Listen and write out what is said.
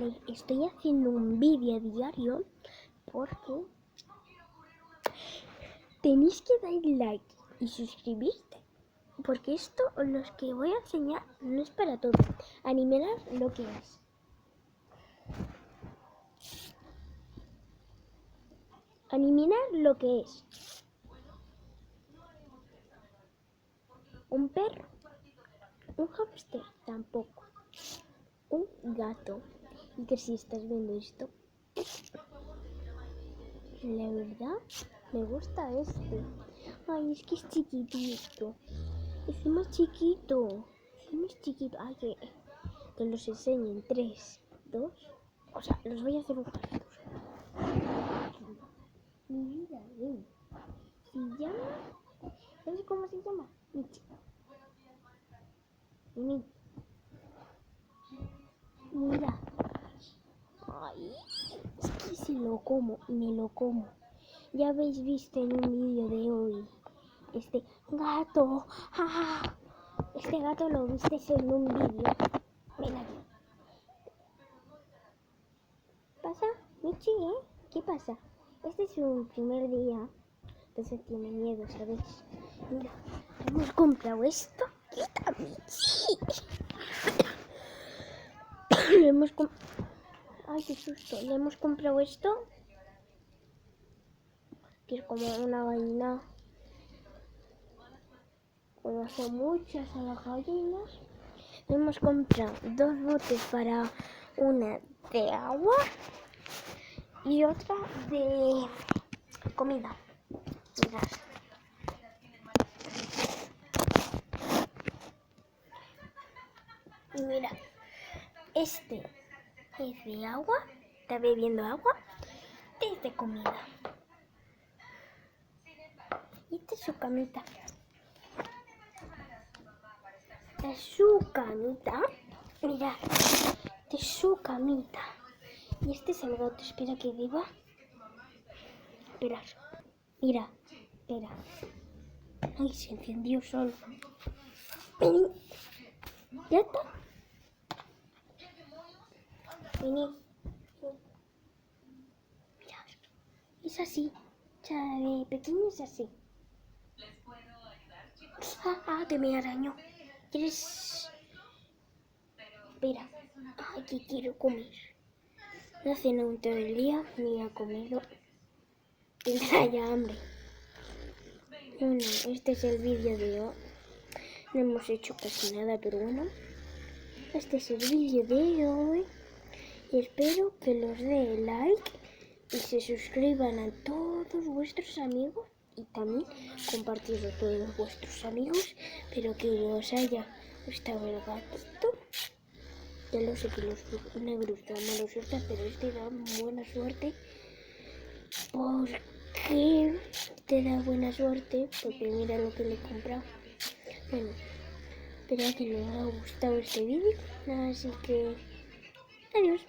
Vale, estoy haciendo un vídeo diario porque tenéis que dar like y suscribirte. Porque esto, los que voy a enseñar, no es para todos. Adivinad lo que es. Adivinad lo que es. Un perro. Un hámster tampoco. Un gato. Y que si estás viendo esto, la verdad me gusta este. Ay, es que es chiquitito. Es más chiquito. Es más chiquito. Ay, que los enseñen. 3, 2. O sea, los voy a hacer un carritos. Mi vida, ven. Se llama. ¿Sabes cómo se llama? Michi. Mira. Ay, es que si lo como, me lo como. Ya habéis visto en un vídeo de hoy. Este gato. ¡Ah! Este gato lo viste en un vídeo. Ven aquí. ¿Pasa? Michi, ¿eh? ¿Qué pasa? Este es su primer día. Entonces tiene miedo, ¿sabes? Mira, hemos comprado esto. ¡Quita, Michi! Ay, qué susto. Le hemos comprado esto. Que es como una gallina. Como son muchas a las gallinas. Hemos comprado 2 botes para una de agua y otra de comida. Mirad. Y mira, este es de agua, está bebiendo agua, este es de comida. Y esta es su camita. Esta es su camita. Mirad, esta es su camita. Y este es el gato, espera que viva. Esperad, mira, espera. Ay, se encendió solo. Vení. ¿Ya está? Vení. Mirad, es así. Ya de pequeño es así. Que me arañó. ¿Quieres? Espera. Ay, que quiero comer. No cenado un todo el día, ni ha comido. Tendrá ya hambre. Bueno, este es el vídeo de hoy. No hemos hecho casi nada, pero bueno. Este es el vídeo de hoy. Y espero que los den like y se suscriban a todos vuestros amigos. Y también compartirlo a todos vuestros amigos. Pero que os haya gustado el gatito. Ya lo sé que los negros dan mala suerte, pero este da buena suerte. Porque te da buena suerte, porque mira lo que le he comprado. Bueno, espero que les haya gustado este vídeo, así que adiós.